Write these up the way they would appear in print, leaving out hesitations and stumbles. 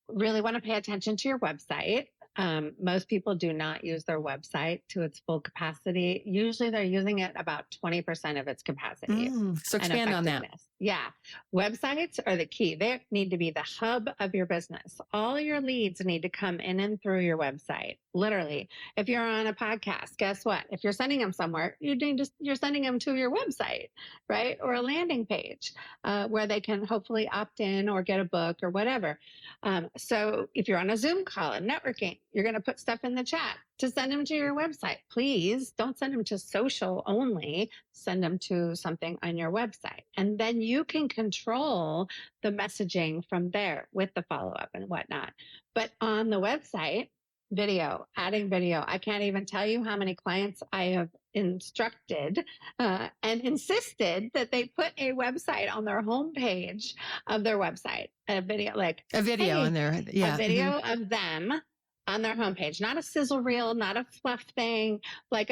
really want to pay attention to your website. Most people do not use their website to its full capacity. Usually they're using it about 20% of its capacity So and expand on that. effectiveness. Yeah. Websites are the key. They need to be the hub of your business. All your leads need to come in and through your website. Literally. If you're on a podcast, guess what? If you're sending them somewhere, you're sending them to your website, right? Or a landing page where they can hopefully opt in or get a book or whatever. So if you're on a Zoom call and networking, you're going to put stuff in the chat to send them to your website. Please don't send them to social only. Send them to something on your website. And then you can control the messaging from there with the follow-up and whatnot. But on the website, adding video. I can't even tell you how many clients I have instructed and insisted that they put a website on their homepage of their website, a video, like a video on there. Yeah. A video of them on their homepage, not a sizzle reel, not a fluff thing, like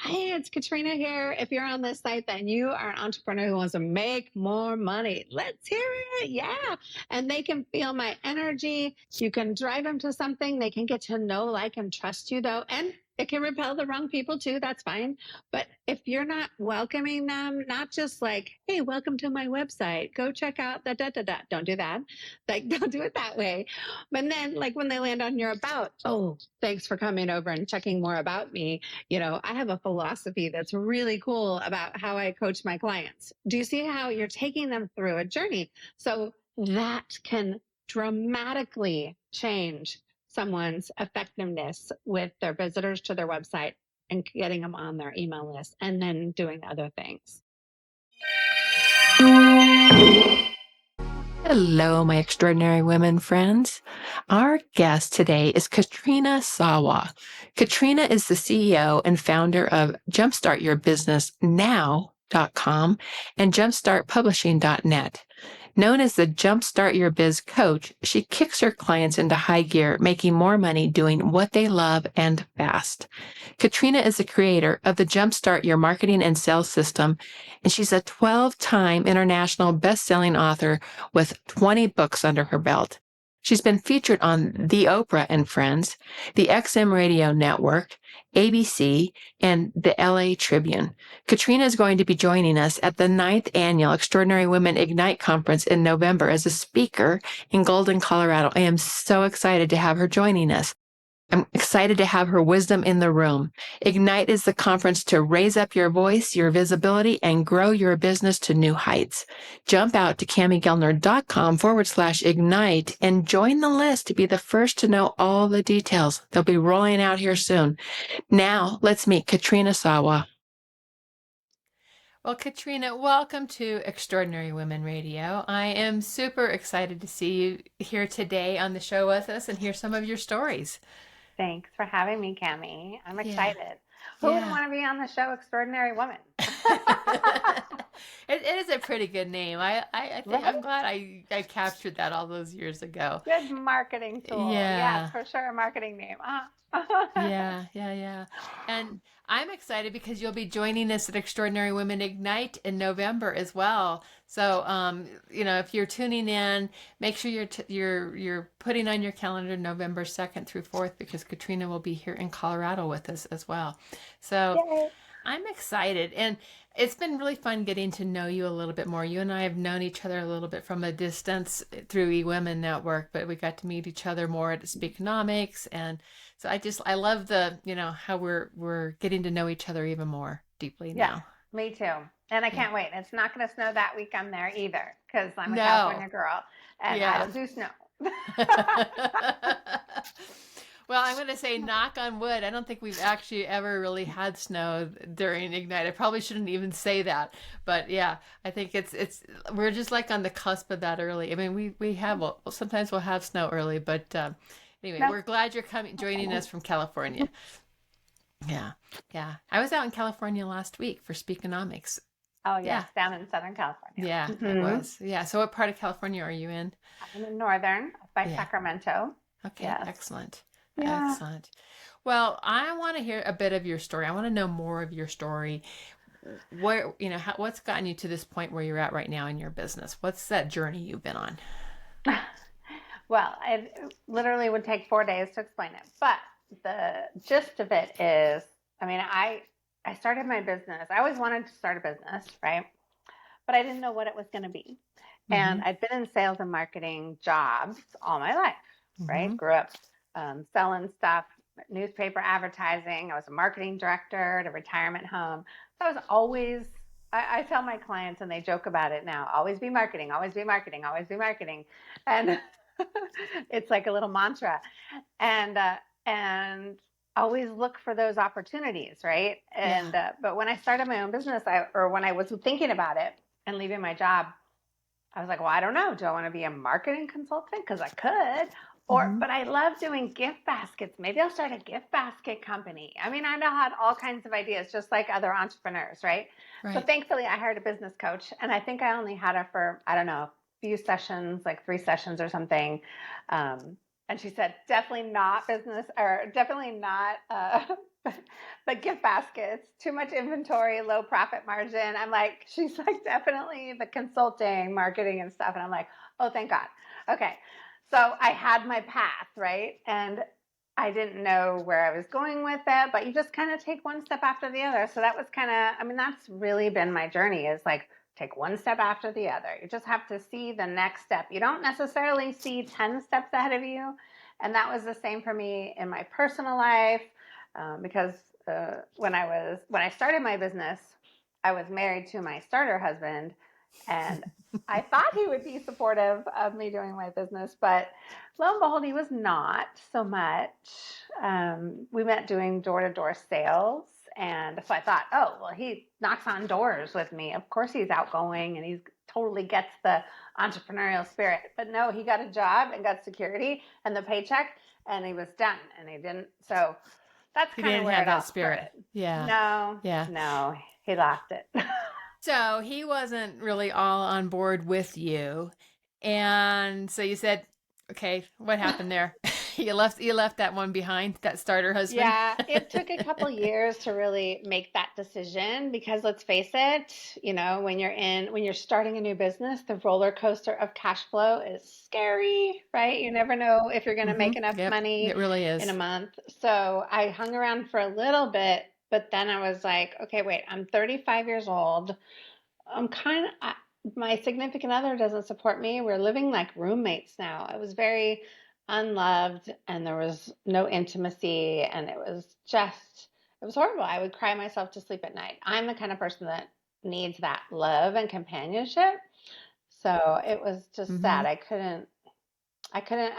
hey, it's Katrina here. If you're on this site, then you are an entrepreneur who wants to make more money. Let's hear it. Yeah. And they can feel my energy. You can drive them to something. They can get to know, like, and trust you, though. And it can repel the wrong people too. That's fine. But if you're not welcoming them, not just like, hey, welcome to my website, go check out the Don't do that. Like, don't do it that way. But then, like, when they land on your about, oh, thanks for coming over and checking more about me. I have a philosophy that's really cool about how I coach my clients. Do you see how you're taking them through a journey? So that can dramatically change someone's effectiveness with their visitors to their website and getting them on their email list and then doing other things. Hello, my extraordinary women friends. Our guest today is Katrina Sawa. Katrina is the CEO and founder of Jumpstart Your Business Now.com and jumpstartpublishing.net. Known as the Jumpstart Your Biz Coach, she kicks her clients into high gear, making more money doing what they love and fast. Katrina is the creator of the Jumpstart Your Marketing and Sales System, and she's a 12-time international best-selling author with 20 books under her belt. She's been featured on The Oprah and Friends, the XM Radio Network, ABC, and the LA Tribune. Katrina is going to be joining us at the 9th Annual Extraordinary Women Ignite Conference in November as a speaker in Golden, Colorado. I am so excited to have her joining us. I'm excited to have her wisdom in the room. Ignite is the conference to raise up your voice, your visibility, and grow your business to new heights. Jump out to CamiGellner.com/ignite and join the list to be the first to know all the details. They'll be rolling out here soon. Now, let's meet Katrina Sawa. Well, Katrina, welcome to Extraordinary Women Radio. I am super excited to see you here today on the show with us and hear some of your stories. Thanks for having me, Cami. I'm excited. Who wouldn't want to be on the show Extraordinary Woman? It is a pretty good name. I think right? I'm glad I captured that all those years ago. Good marketing tool. Yeah, it's for sure a marketing name. Yeah. And I'm excited because you'll be joining us at Extraordinary Women Ignite in November as well. So, if you're tuning in, make sure you're putting on your calendar November 2nd through 4th because Katrina will be here in Colorado with us as well. So, yay. I'm excited, and it's been really fun getting to know you a little bit more. You and I have known each other a little bit from a distance through eWomen Network, but we got to meet each other more at Speakonomics, and so I love the how we're getting to know each other even more deeply now. Yeah, me too. And I can't wait. It's not going to snow that week I'm there either because I'm a California girl and I don't do snow. Well, I'm going to say knock on wood. I don't think we've actually ever really had snow during Ignite. I probably shouldn't even say that, but yeah, I think we're just like on the cusp of that early. I mean, we have, sometimes we'll have snow early, but anyway, we're glad you're joining us from California. Yeah. I was out in California last week for Speakonomics. Oh, yes, down in Southern California. Yeah, it was. Yeah, so what part of California are you in? I'm in Northern by Sacramento. Okay, yes. Excellent. Yeah. Excellent. Well, I want to hear a bit of your story. I want to know more of your story. Where, what's gotten you to this point where you're at right now in your business? What's that journey you've been on? Well, it literally would take 4 days to explain it. But the gist of it is, I mean, I started my business. I always wanted to start a business, right? But I didn't know what it was going to be. And I'd been in sales and marketing jobs all my life, right? Grew up selling stuff, newspaper advertising. I was a marketing director at a retirement home. So I was always, I tell my clients, and they joke about it now, always be marketing, always be marketing, always be marketing. And it's like a little mantra. And always look for those opportunities, right? And but when I started my own business, or when I was thinking about it and leaving my job, I was like, well, I don't know. Do I want to be a marketing consultant? Because I could. But I love doing gift baskets. Maybe I'll start a gift basket company. I mean, I know had all kinds of ideas, just like other entrepreneurs, right? So thankfully, I hired a business coach, and I think I only had her for, I don't know, a few sessions, like 3 sessions or something. And she said, definitely not business, or definitely not, but gift baskets, too much inventory, low profit margin. I'm like, she's like, definitely the consulting, marketing and stuff. And I'm like, oh, thank God. Okay. So I had my path, right? And I didn't know where I was going with it, but you just kind of take one step after the other. So that was kind of, I mean, that's really been my journey, is like, take one step after the other. You just have to see the next step. You don't necessarily see 10 steps ahead of you. And that was the same for me in my personal life, because when I started my business, I was married to my starter husband, and I thought he would be supportive of me doing my business, but lo and behold, he was not so much. We met doing door-to-door sales. And so I thought, oh, well, he knocks on doors with me. Of course he's outgoing and he totally gets the entrepreneurial spirit. But no, he got a job and got security and the paycheck, and he was done. And he didn't. So that's kind of where it all started. Yeah. No, he lost it. So he wasn't really all on board with you. And so you said, okay, what happened there? You left that one behind, that starter husband. Yeah, it took a couple years to really make that decision, because let's face it, you know, when you're starting a new business, the roller coaster of cash flow is scary, right? You never know if you're going to make enough money it really is. in a month. So I hung around for a little bit, but then I was like, okay, wait, I'm 35 years old. My significant other doesn't support me. We're living like roommates now. It was very unloved, and there was no intimacy, and it was horrible. I would cry myself to sleep at night. I'm the kind of person that needs that love and companionship. So it was just sad. I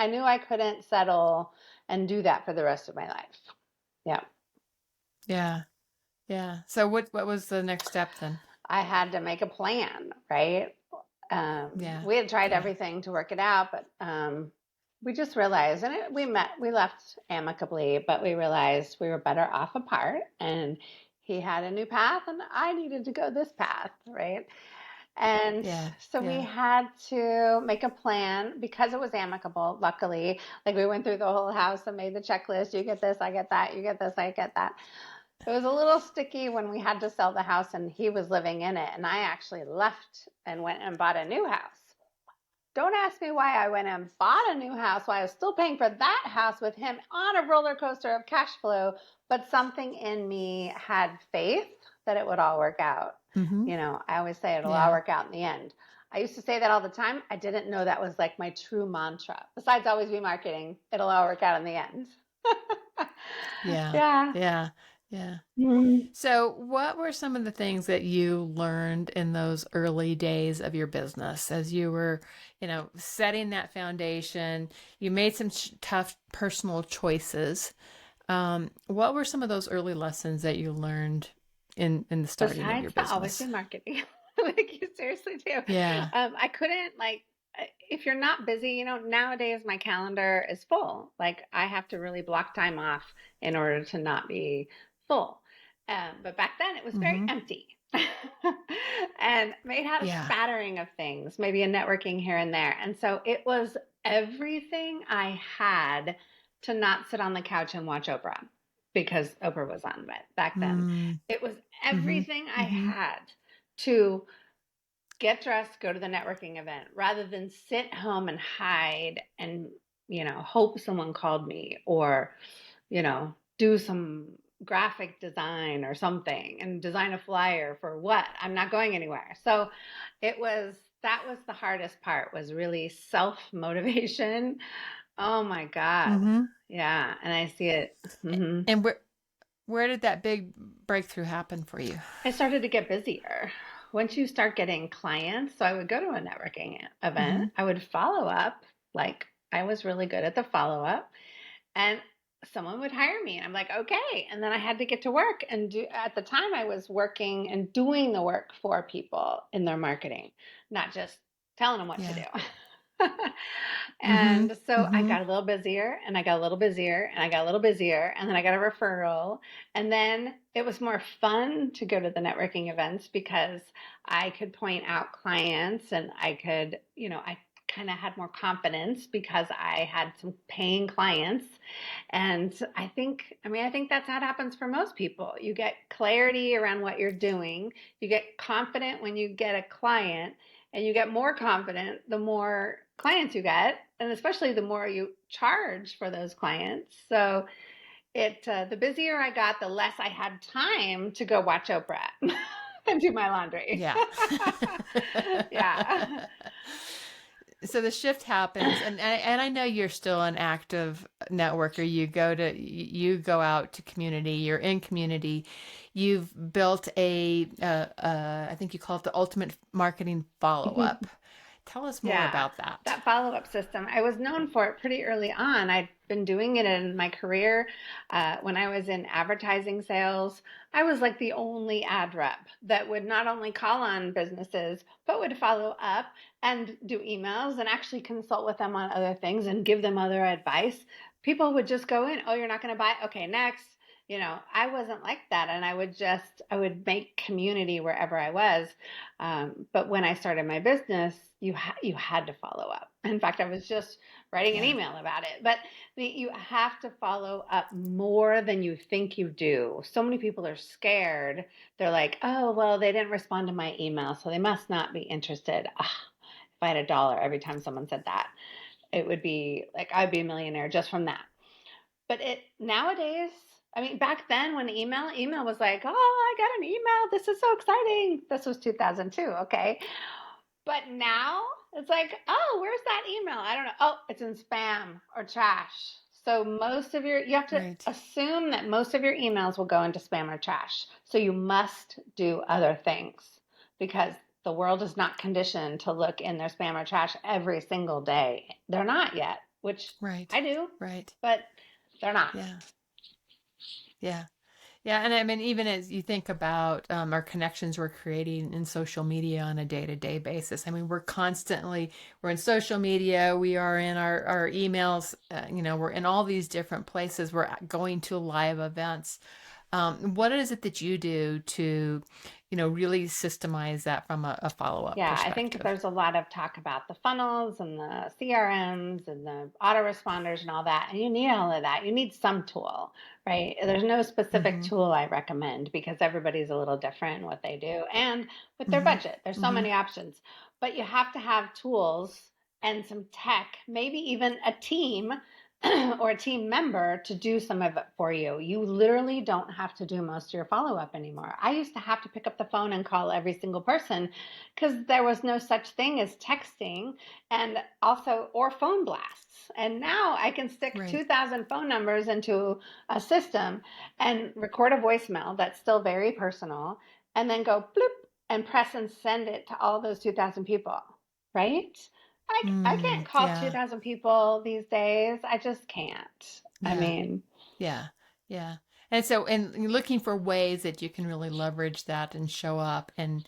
knew I couldn't settle and do that for the rest of my life. Yeah. Yeah. So what was the next step then? I had to make a plan, right? We had tried everything to work it out, but we just realized, and we left amicably, but we realized we were better off apart, and he had a new path and I needed to go this path, right? And so we had to make a plan, because it was amicable, luckily. Like, we went through the whole house and made the checklist. You get this, I get that. You get this, I get that. It was a little sticky when we had to sell the house and he was living in it, and I actually left and went and bought a new house. Don't ask me why I went and bought a new house while I was still paying for that house with him on a roller coaster of cash flow, but something in me had faith that it would all work out. You know, I always say it'll all work out in the end. I used to say that all the time. I didn't know that was like my true mantra. Besides always be marketing, it'll all work out in the end. Yeah. So what were some of the things that you learned in those early days of your business as you were, setting that foundation? You made some tough personal choices. What were some of those early lessons that you learned in the starting of your business? Always be marketing. Like, you seriously do. Yeah. I couldn't, if you're not busy, nowadays my calendar is full. Like, I have to really block time off in order to not be full. But back then it was very empty. And it had a spattering of things, maybe a networking here and there. And so it was everything I had to not sit on the couch and watch Oprah, because Oprah was on it back then. It was everything I had to get dressed, go to the networking event rather than sit home and hide and, hope someone called me or, do some graphic design or something and design a flyer for what? I'm not going anywhere. So that was the hardest part, was really self-motivation. Oh my God. Mm-hmm. Yeah. And I see it. Mhm. And where did that big breakthrough happen for you? I started to get busier. Once you start getting clients, so I would go to a networking Mm-hmm. event, I would follow up, like I was really good at the follow up, and someone would hire me and I'm like, okay. And then I had to get to work and at the time I was working and doing the work for people in their marketing, not just telling them what to Yeah. do. Mm-hmm. And so I Mm-hmm. got a little busier and I got a little busier and I got a little busier and then I got a referral. And then it was more fun to go to the networking events because I could point out clients and I could, I kind of had more confidence because I had some paying clients. And I think that's how it happens for most people. You get clarity around what you're doing. You get confident when you get a client, and you get more confident the more clients you get, and especially the more you charge for those clients. So the busier I got, the less I had time to go watch Oprah and do my laundry. Yeah. Yeah. So the shift happens, and I know you're still an active networker. You go out to community. You're in community. You've built I think you call it the ultimate marketing follow up. Tell us more Yeah, about that. that follow up system. I was known for it pretty early on. I'd been doing it in my career. When I was in advertising sales, I was like the only ad rep that would not only call on businesses, but would follow up and do emails and actually consult with them on other things and give them other advice. People would just go in, oh, you're not going to buy? Okay, next. I wasn't like that. And I would make community wherever I was. But when I started my business, you had to follow up. In fact, I was just writing an Yeah. email about it. But you have to follow up more than you think you do. So many people are scared. They're like, oh, well, they didn't respond to my email, so they must not be interested. If I had $1 every time someone said that, it would be like I'd be a millionaire just from that. But it nowadays, I mean, back then when email was like, oh, I got an email. This is so exciting. This was 2002. Okay. But now it's like, oh, where's that email? I don't know. Oh, it's in spam or trash. So you have to Right. assume that most of your emails will go into spam or trash. So you must do other things because the world is not conditioned to look in their spam or trash every single day. They're not yet, which Right. I do, Right. but they're not. Yeah. Yeah. Yeah, and I mean, even as you think about our connections we're creating in social media on a day-to-day basis, I mean, we're in social media, we are in our emails, we're in all these different places, we're going to live events. What is it that you do to, really systemize that from a follow-up Yeah, I think perspective? there's a lot of talk about the funnels and the CRMs and the autoresponders and all that. And you need all of that. You need some tool, right? There's no specific Mm-hmm. tool I recommend because everybody's a little different in what they do and with their Mm-hmm. budget. There's so Mm-hmm. many options, but you have to have tools and some tech, maybe even a team or a team member to do some of it for you. You literally don't have to do most of your follow up anymore. I used to have to pick up the phone and call every single person because there was no such thing as texting and also or phone blasts. And now I can stick Right. 2,000 phone numbers into a system and record a voicemail that's still very personal and then go bloop and press and send it to all those 2,000 people, right? I can't call Yeah. 2,000 people these days. I just can't. I Yeah. mean, Yeah, yeah. And so, and you're looking for ways that you can really leverage that and show up and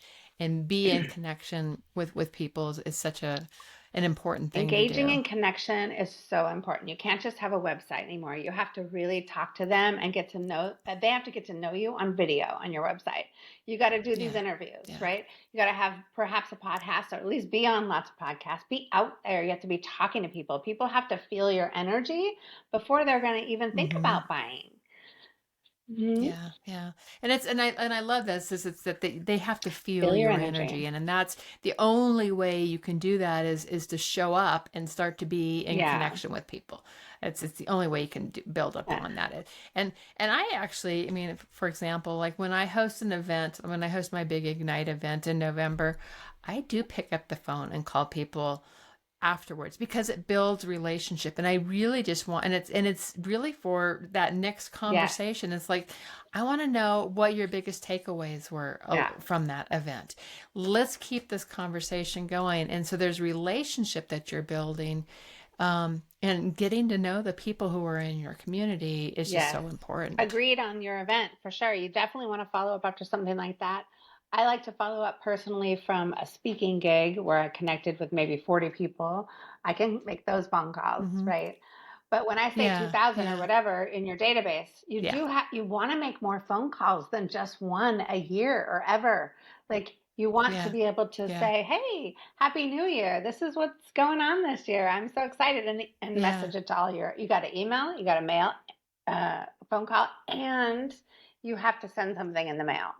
be in connection with people is such an important thing to engaging do. in connection is so important. You can't just have a website anymore. You have to really talk to them and get to know, they have to get to know you on video on your website. You got to do these Yeah, interviews, yeah. right? You got to have perhaps a podcast or at least be on lots of podcasts. Be out there. You have to be talking to people. People have to feel your energy before they're going to even think Mm-hmm. about buying. Mhm. Yeah, yeah. And I love this is it's that they have to feel Feel your your energy. energy, and that's the only way you can do that is to show up and start to be in Yeah. connection with people. It's the only way you can build Yeah. upon that. And I actually, I mean, for example, like when I host an event, when I host my big Ignite event in November, I do pick up the phone and call people afterwards because it builds relationship, and I really just want, and it's really for that next Yes. conversation. It's like I want to know what your biggest takeaways were Yeah. from that event. Let's keep this conversation going, and so there's relationship that you're building, and getting to know the people who are in your community is just Yes. so important. Agreed on your event for sure. You definitely want to follow up after something like that. I like to follow up personally from a speaking gig where I connected with maybe 40 people. I can make those phone calls, Hmm. right? But when I say Yeah, 2000 or yeah, whatever in your database, yeah, you want to make more phone calls than just one a year or ever. Like you want to yeah, be able to yeah, say, "Hey, Happy New Year. This is what's going on this year. I'm so excited." And yeah, message it to all you got to email, you got to mail, phone call, and you have to send something in the mail,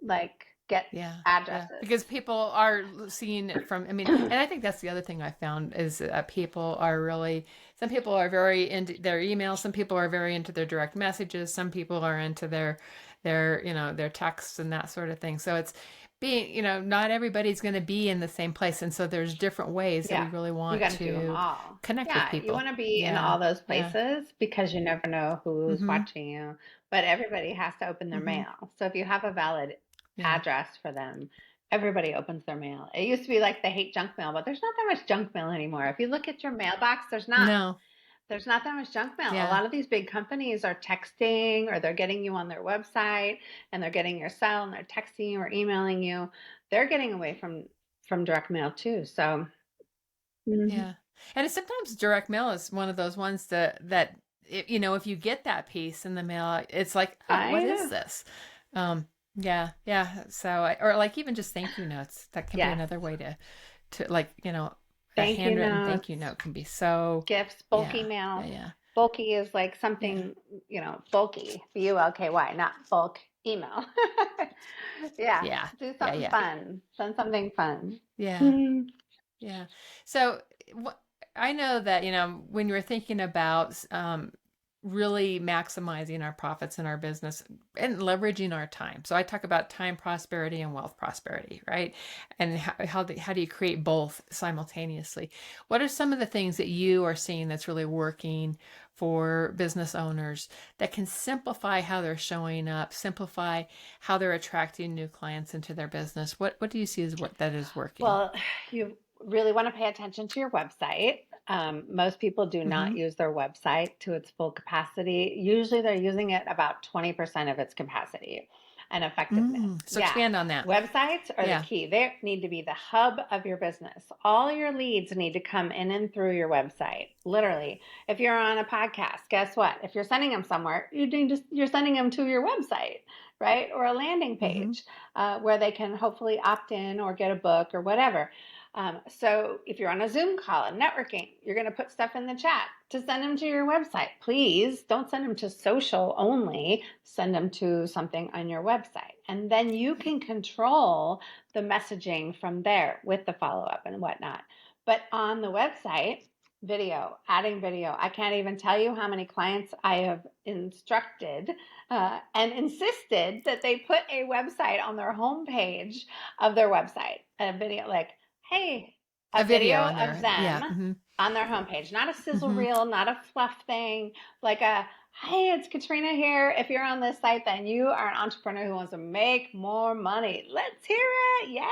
like get yeah, yeah. addresses. Because people are seeing it from, I mean, and I think that's the other thing I found is that people are really, some people are very into their emails, some people are very into their direct messages, some people are into their texts and that sort of thing. So it's being, not everybody's going to be in the same place. And so there's different ways that Yeah, we really you want got to do them to all. connect with Yeah, you people. want to be in Yeah, all those yeah. places because you never know who's Mm-hmm. watching you. But everybody has to open their Mm-hmm. mail. So if you have a valid Yeah. address for them, everybody opens their mail. It used to be like they hate junk mail, but there's not that much junk mail anymore. If you look at your mailbox, there's not. No. There's not that much junk mail. A Yeah. lot of these big companies are texting or they're getting you on their website and they're getting your cell and they're texting you or emailing you. They're getting away from direct mail too. So, mhm. Yeah. And it's sometimes direct mail is one of those ones that if you get that piece in the mail, it's like, oh, what I is know. this? Yeah, yeah. So, or like even just thank you notes. That can be Yes. another way to like, a Thank you handwritten thank you notes, note can be so, gifts, bulky yeah, mail. yeah, yeah, Bulky is like yeah, something, bulky, bulky, not bulk email. Yeah. yeah, Do yeah, something yeah, fun. Send something fun. yeah. Mhm. Yeah. So I know that, when you're thinking about really maximizing our profits in our business and leveraging our time. So I talk about time prosperity and wealth prosperity, right? And how do you create both simultaneously? What are some of the things that you are seeing that's really working for business owners that can simplify how they're showing up, simplify how they're attracting new clients into their business? What do you see as what that is working? Well, you really want to pay attention to your website. Most people do not Mm-hmm. use their website to its full capacity. Usually they're using it about 20% of its capacity and effectiveness. So Yeah. expand on that. Websites are the Yeah. key. They need to be the hub of your business. All your leads need to come in and through your website. Literally. If you're on a podcast, guess what? If you're sending them somewhere, you're sending them to your website, right? Or a landing Mm-hmm. page where they can hopefully opt in or get a book or whatever. So if you're on a Zoom call and networking, you're going to put stuff in the chat to send them to your website. Please don't send them to social only. Send them to something on your website. And then you can control the messaging from there with the follow up and whatnot. But on the website, adding video. I can't even tell you how many clients I have instructed and insisted that they put a website on their homepage of their website, a video like, hey, A a video video on of there. them Yeah. Mm-hmm. on their homepage, not a sizzle Mm-hmm. reel, not a fluff thing, like a, hey, it's Katrina here. If you're on this site, then you are an entrepreneur who wants to make more money. Let's hear it. Yeah.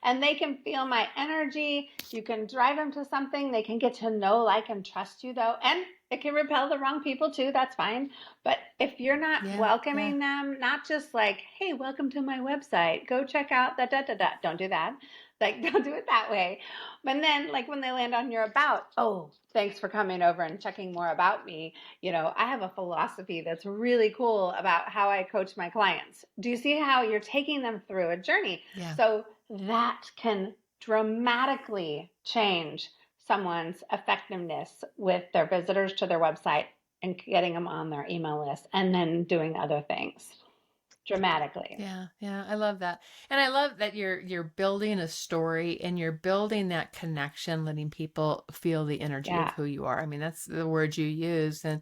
And they can feel my energy. You can drive them to something. They can get to know, like, and trust you, though. And it can repel the wrong people, too. That's fine. But if you're not Yeah. Yeah. welcoming them, not just like, hey, welcome to my website, go check out that, don't do that. Like, don't do it that way. But then, like, when they land on your about, oh, thanks for coming over and checking more about me. I have a philosophy that's really cool about how I coach my clients. Do you see how you're taking them through a journey? Yeah. So that can dramatically change someone's effectiveness with their visitors to their website and getting them on their email list and then doing other things dramatically. Yeah, yeah, I love that. And I love that you're building a story and you're building that connection, letting people feel the energy of Yeah. who you are. I mean, that's the word you use. And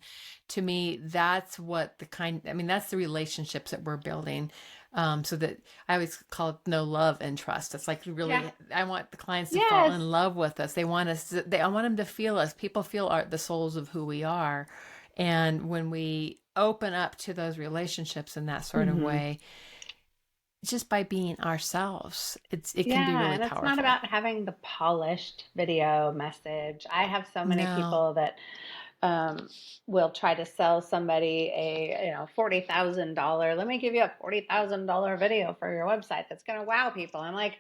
to me, that's what that's the relationships that we're building. So that I always call it no love and trust. It's like Yeah. really, I want the clients to fall Yes. in love with us. They want us, I want them to feel us. People feel the souls of who we are. And when we open up to those relationships in that sort of Mm-hmm. way, just by being ourselves, it can be Yeah, really and it's not powerful. about having the polished video message. I have so many No. people that um, will try to sell somebody a $40,000. Let me give you a $40,000 video for your website that's going to wow people. I'm like,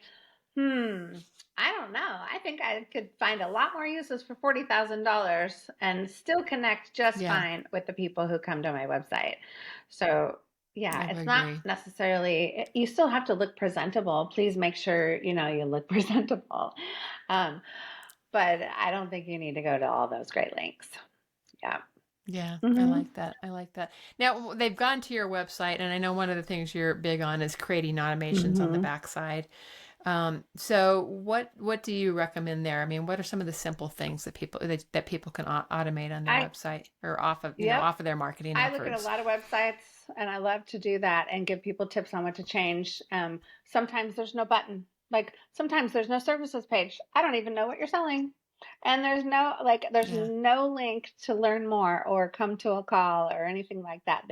I don't know. I think I could find a lot more uses for $40,000 and still connect just Yeah, fine with the people who come to my website. So, yeah, I would it's not agree. necessarily, you still have to look presentable. Please make sure, you look presentable. Um, but I don't think you need to go to all those great lengths. Yeah. Yeah, I Hmm. like that. I like that. Now, they've gone to your website, and I know one of the things you're big on is creating automations on the Hmm. backside. So what do you recommend there? I mean, what are some of the simple things that people can automate on their I, website or off of, yep. off of their marketing I look at a efforts? lot of websites and I love to do that and give people tips on what to change. Sometimes there's no button. Like sometimes there's no services page. I don't even know what you're selling. And there's Yeah. no link to learn more or come to a call or anything like that.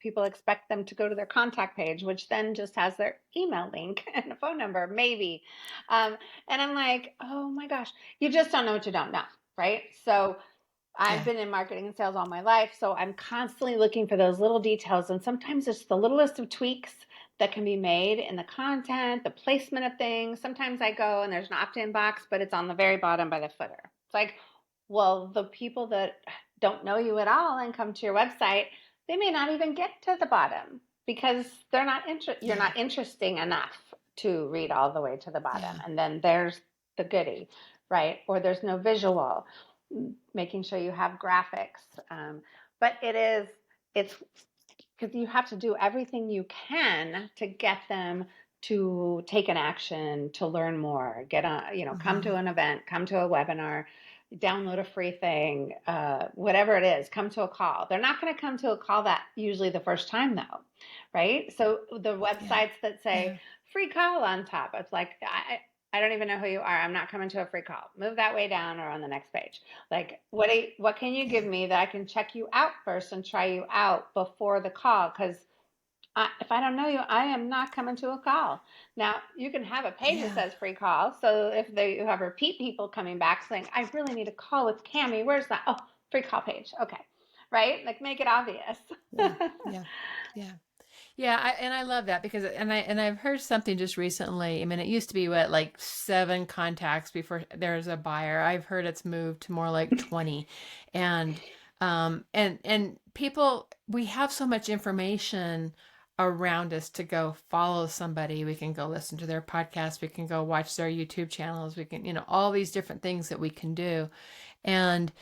People expect them to go to their contact page, which then just has their email link and a phone number, maybe. Um, and I'm like, oh my gosh, you just don't know what you don't know, right? So I've Yeah. been in marketing and sales all my life, so I'm constantly looking for those little details. And sometimes it's the littlest of tweaks that can be made in the content, the placement of things. Sometimes I go and there's an opt in box, but it's on the very bottom by the footer. It's like, well, the people that don't know you at all and come to your website, they may not even get to the bottom because you're Yeah. not interesting enough to read all the way to the bottom. Yeah. And then there's the goodie, right? Or there's no visual, making sure you have graphics. But it's because you have to do everything you can to get them to take an action, to learn more, get on, come Hmm. to an event, come to a webinar, download a free thing, whatever it is, come to a call. They're not going to come to a call that usually the first time though, right? So the Yeah. websites that say Yeah. free call on top, it's like, I don't even know who you are. I'm not coming to a free call. Move that way down or on the next page. Like, what can you give Yeah. me that I can check you out first and try you out before the call? Because if I don't know you, I am not coming to a call. Now, you can have a page that Yeah. says free call. So if you have repeat people coming back saying, I really need a call with Cami, where's that? Oh, free call page. Okay. Right? Like, make it obvious. Yeah. Yeah. Yeah. Yeah, and I love that because I've heard something just recently. I mean, it used to be what, like 7 contacts before there's a buyer. I've heard it's moved to more like 20. And and people, we have so much information around us to go follow somebody. We can go listen to their podcast, we can go watch their YouTube channels, we can, all these different things that we can do. And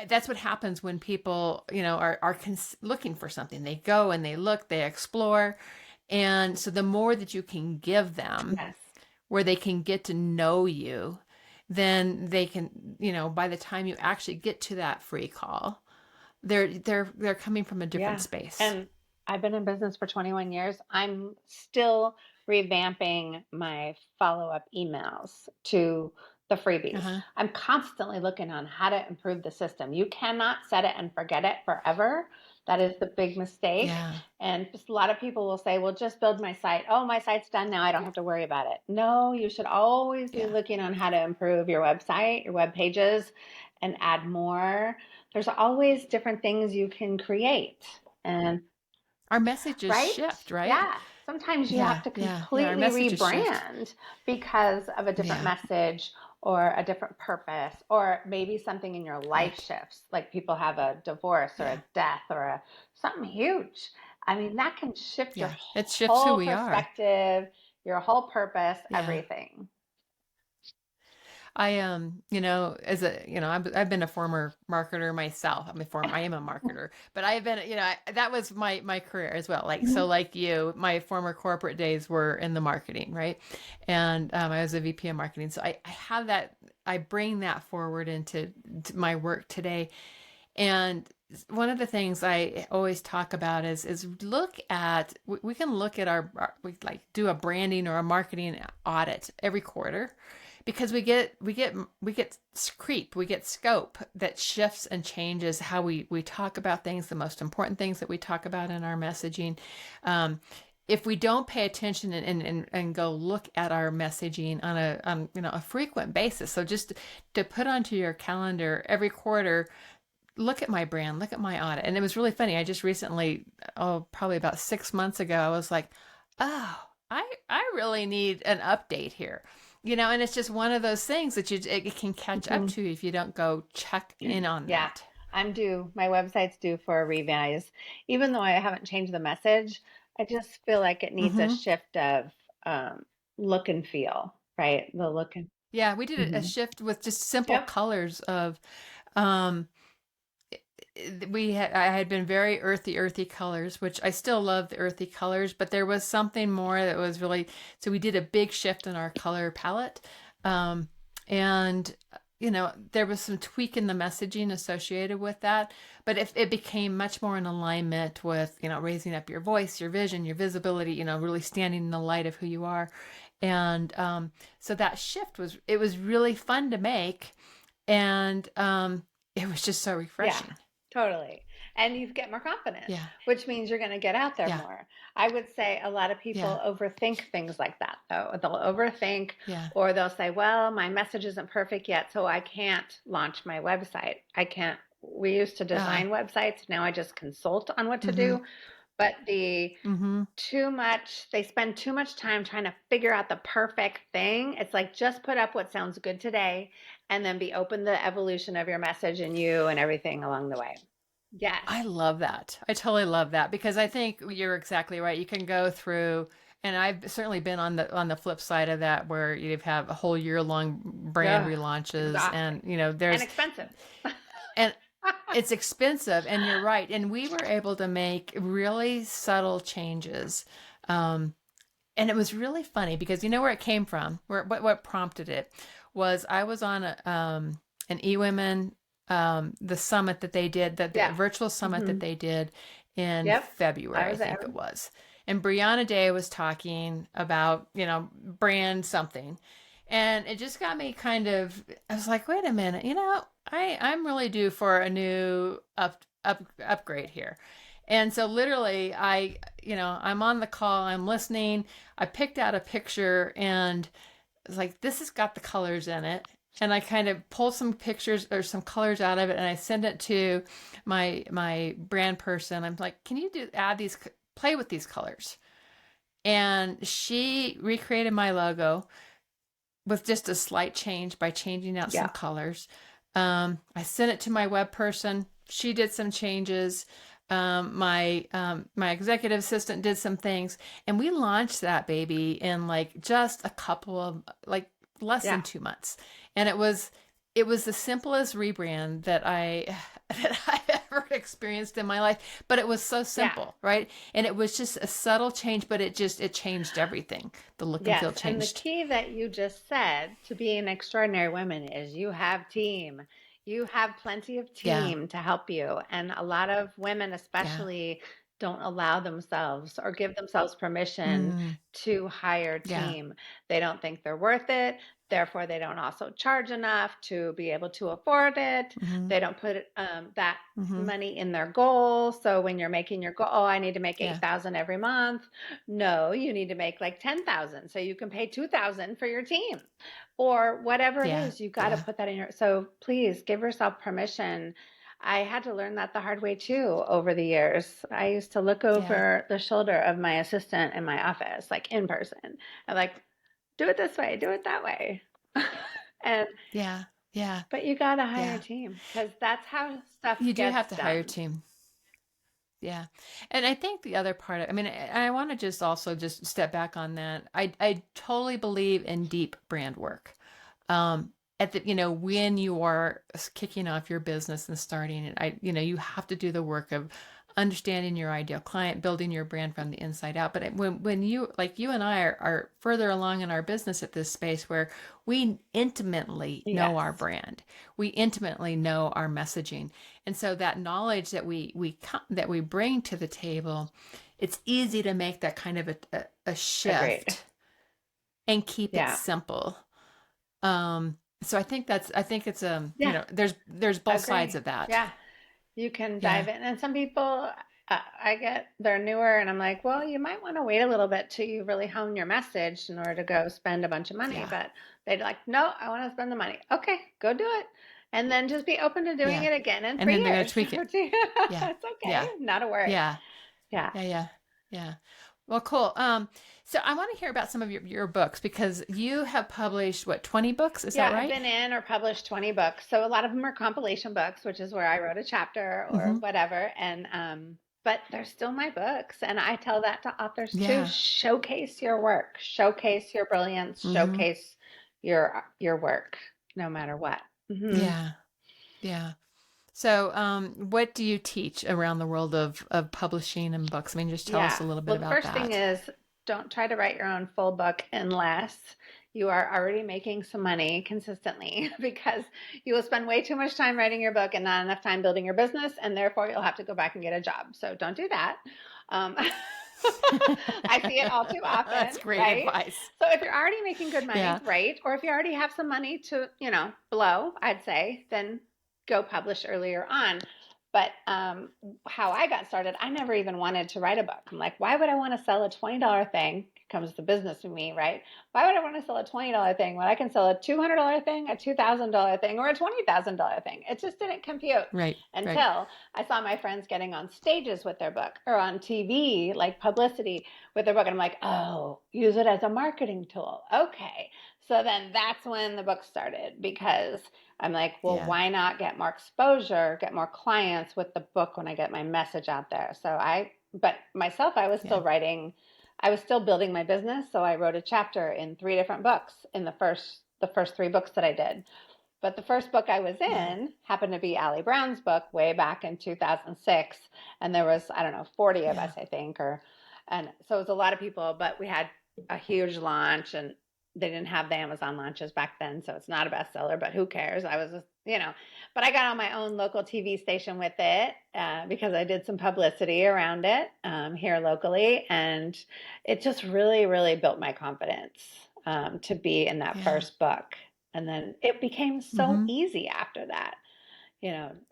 that's what happens when people, are looking for something. They go and they look, they explore. And so the more that you can give them, Yes. where they can get to know you, then they can, by the time you actually get to that free call, they're coming from a different Yeah. space. And I've been in business for 21 years. I'm still revamping my follow up emails to the freebies. Uh-huh. I'm constantly looking on how to improve the system. You cannot set it and forget it forever. That is the big mistake. Yeah. And just a lot of people will say, well, just build my site. Oh, my site's done now. I don't have to worry about it. No, you should always be Yeah. looking on how to improve your website, your web pages, and add more. There's always different things you can create. And Our messages right? shift, right? Yeah. Sometimes you have Yeah. to Yeah. Yeah. Our completely messages shift. rebrand because of a different Yeah. message or a different purpose, or maybe something in your life Right. shifts. Like people have a divorce or Yeah. a death or something huge. I mean, that can shift your Yeah. It shifts who whole we are. perspective, your whole purpose, Yeah. everything. I've been a former marketer myself. I am a marketer, but I have been, that was my career as well. Like, so Mhm. like you, my former corporate days were in the marketing, right? And I was a VP of marketing. So I have that, I bring that forward into my work today. And one of the things I always talk about is look at, we can look at we like do a branding or a marketing audit every quarter, because we get creep, we get scope that shifts and changes how we talk about things, the most important things that we talk about in our messaging. If we don't pay attention and go look at our messaging on a frequent basis, so just to put onto your calendar every quarter, look at my brand, look at my audit. And it was really funny. I just recently, probably about 6 months ago, I was like, oh, I really need an update here. And it's just one of those things that it can catch up Mhm. to you if you don't go check in on Yeah, that. I'm due. My website's due for a revise. Even though I haven't changed the message, I just feel like it needs a Mm-hmm. shift of um, look and feel, right? The look and Yeah, we did a hmm shift with just simple Yep. colors of, um, I had been very earthy colors, which I still love the earthy colors, but there was something more that was really, so we did a big shift in our color palette. Um, and there was some tweak in the messaging associated with that, but if it became much more in alignment with, raising up your voice, your vision, your visibility, really standing in the light of who you are. And so that shift was really fun to make. And it was just so Yeah, refreshing. totally. And you get more confident, Yeah. which means you're going to get out there Yeah. more. I would say a lot of Yeah. people overthink things like that, though. They'll overthink, Yeah. or they'll say, well, my message isn't perfect yet, so I can't launch my website. I can't. We used to Uh, design websites. Now I just consult on what to mm-hmm. do. But Mm-hmm. they spend too much time trying to figure out the perfect thing. It's like just put up what sounds good today and then be open to the evolution of your message and you and everything along the way. Yes. I love that. I totally love that, because I think you're exactly right. You can go through, and I've certainly been on the flip side of that, where you have a whole year long brand Ugh, relaunches, exhausting and and there's expensive. and it's expensive, and you're right. And we were able to make really subtle changes. Um, and it was really funny, because where it came from, what prompted it was, I was on an eWomen, the summit that they did, that the Yeah. virtual summit that hmm they did in Yep. I February, I was there. think it was. And Brianna Day was talking about, brand something. And it just got me I was like, wait a minute, I'm really due for a new upgrade here. And so literally I'm on the call, I'm listening, I picked out a picture, and it's like, this has got the colors in it. And I kind of pulled some pictures or some colors out of it, and I send it to my brand person. I'm like, can you play with these colors? And she recreated my logo with just a slight change by changing out some Yeah. colors. I sent it to my web person. She did some changes. My executive assistant did some things, and we launched that baby in like just a couple of, like, less Yeah. than 2 months. And it was the simplest rebrand that I've ever experienced in my life, but it was so Yeah. simple, right? And it was just a subtle change, but it changed everything. The look and feel Yes. And the changed. key that you just said to being extraordinary women is you have team. You have plenty of Yeah. team to help you. And a lot of women, Yeah. especially, don't allow themselves or give themselves permission Mm, to hire yeah. team. They don't think they're worth it. Therefore, they don't also charge enough to be able to afford it. Mm-hmm. They don't put that Mm-hmm. money in their goal. So when you're making your goal, oh, I need to make Yeah. 8,000 every month. No, you need to make like 10,000 so you can pay 2,000 for your team or whatever it Yeah. is. You got to Yeah. put that in your, so please give yourself permission. I had to learn that the hard way too over the years. I used to look Yeah. over the shoulder of my assistant in my office, like in person. I'm like, do it this way, do it that way. and, Yeah. Yeah. but you got to hire a Yeah. team because that's how stuff You do gets have to hire a done. team. Yeah. And I think the other part, I mean, I want to just also just step back on that. I totally believe in deep brand work. Um, at the, when you are kicking off your business and starting it, you have to do the work of understanding your ideal client, building your brand from the inside out. But when you, like you and I are further along in our business at this space where we intimately know our brand, we intimately know our messaging. And so that knowledge that that we bring to the table, it's easy to make that kind of a shift. Agreed. And keep it simple. So I think it's there's both sides of that. Yeah. You can dive in. And some people, they're newer and I'm like, well, you might want to wait a little bit till you really hone your message in order to go spend a bunch of money. But they're like, no, I want to spend the money. Okay, go do it. And then just be open to doing it again in 3 years. And then they're going to tweak it. It's okay. Not a worry. Yeah. Well, cool. So I want to hear about some of your books, because you have published, 20 books? Is that right? I've been in or published 20 books. So a lot of them are compilation books, which is where I wrote a chapter or whatever. And, but they're still my books. And I tell that to authors too, showcase your work, showcase your brilliance, showcase your work, no matter what. Yeah. So, what do you teach around the world of publishing and books? I mean, just tell us a little bit about that. The first thing is, don't try to write your own full book unless you are already making some money consistently, because you will spend way too much time writing your book and not enough time building your business, and therefore you'll have to go back and get a job. So don't do that. I see it all too often. That's great advice. So if you're already making good money, great. Or if you already have some money to, blow, I'd say, then go publish earlier on. But how I got started, I never even wanted to write a book. I'm like, why would I want to sell a $20 thing? Comes the business with me, right? Why would I want to sell a $20 thing when I can sell a $200 thing, a $2,000 thing, or a $20,000 thing? It just didn't compute until I saw my friends getting on stages with their book, or on TV, like publicity with their book. And I'm like, oh, use it as a marketing tool. Okay. So then that's when the book started, because I'm like, well, why not get more exposure, get more clients with the book when I get my message out there? So but myself, I was still writing. I was still building my business. So I wrote a chapter in 3 different books in the first 3 books that I did. But the first book I was in happened to be Allie Brown's book way back in 2006. And there was, 40 of us, I think, and so it was a lot of people, but we had a huge launch, and they didn't have the Amazon launches back then. So it's not a bestseller, but who cares? I was just, but I got on my own local TV station with it because I did some publicity around it here locally. And it just really, really built my confidence to be in that first book. And then it became so easy after that,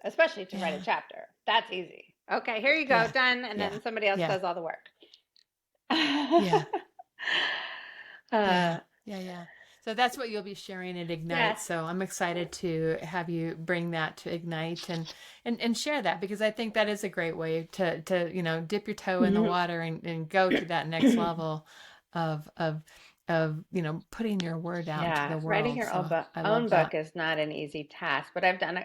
especially to write a chapter. That's easy. Okay, here you go, done. And then somebody else does all the work. Yeah. So that's what you'll be sharing at Ignite. So I'm excited to have you bring that to Ignite and share that, because I think that is a great way to dip your toe in the water and go to that next level of putting your word out to the world. Writing your own book is not an easy task, but I've done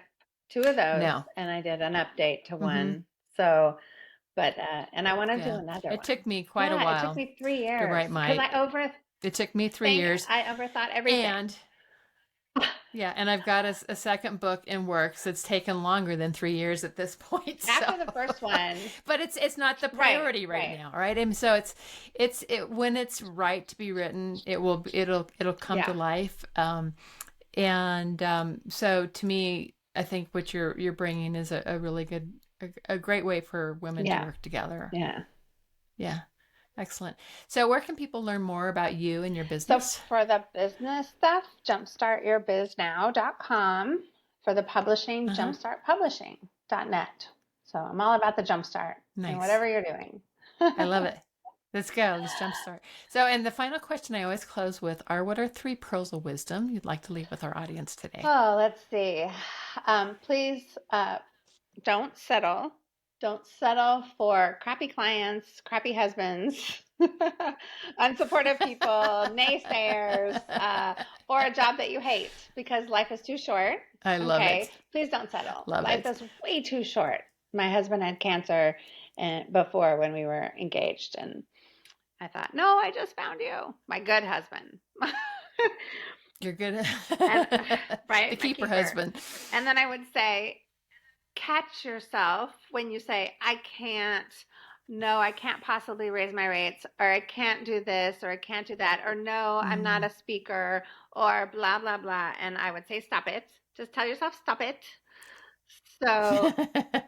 2 of those, and I did an update to one. So, but and I want to do another one. It took me quite a while. It took me 3 years to write my. It took me 3 years. I overthought everything. And I've got a second book in works. It's taken longer than 3 years at this point. After the first one. But it's not the priority right now, right? And so it's when it's right to be written, it'll come to life. So to me, I think what you're bringing is a really good, a great way for women to work together. Yeah. Excellent. So where can people learn more about you and your business? So for the business stuff, jumpstartyourbiznoww.com. For the publishing, jumpstartpublishing.net. So I'm all about the jumpstart. Nice. And whatever you're doing. I love it. Let's go. Let's jumpstart. So, and the final question I always close with are, what are 3 pearls of wisdom you'd like to leave with our audience today? Oh, let's see. Please don't settle. Don't settle for crappy clients, crappy husbands, unsupportive people, naysayers, or a job that you hate, because life is too short. I love it. Please don't settle. Life is way too short. My husband had cancer before when we were engaged, and I thought, no, I just found you, my good husband. You're good. And right, The my keeper keeper. husband. And then I would say, catch yourself when you say, I can't, no, I can't possibly raise my rates, or I can't do this, or I can't do that, or no, I'm not a speaker, or blah, blah, blah. And I would say, stop it. Just tell yourself, stop it. So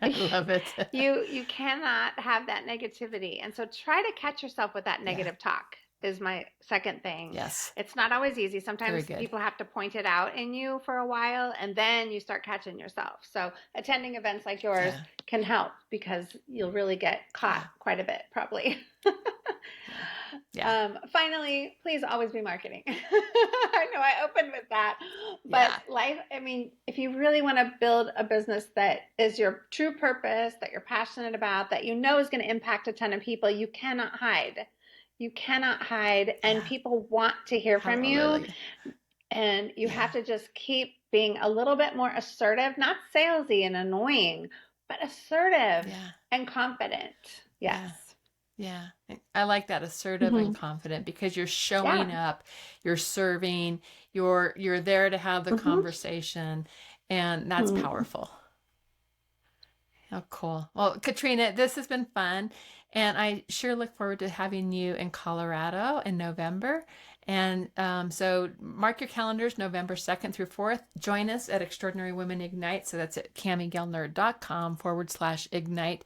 I love it. you cannot have that negativity. And so try to catch yourself with that negative talk is my second thing. Yes. It's not always easy. Sometimes Very good. people have to point it out in you for a while, and then you start catching yourself. So attending events like yours can help, because you'll really get caught quite a bit, probably. Finally, please always be marketing. I know I opened with that, but life, I mean, if you really want to build a business that is your true purpose, that you're passionate about, that you know is going to impact a ton of people, you cannot hide. You cannot hide, and people want to hear from you. And you have to just keep being a little bit more assertive, not salesy and annoying, but assertive and confident. Yes. Yeah. I like that, assertive and confident, because you're showing up, you're serving, you're there to have the conversation, and that's powerful. Oh, cool. Well, Katrina, this has been fun, and I sure look forward to having you in Colorado in November. And so mark your calendars, November 2nd through 4th. Join us at Extraordinary Women Ignite. So that's at CamiGellner.com/ignite.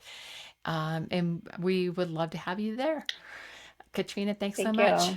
And we would love to have you there. Katrina, thanks so much.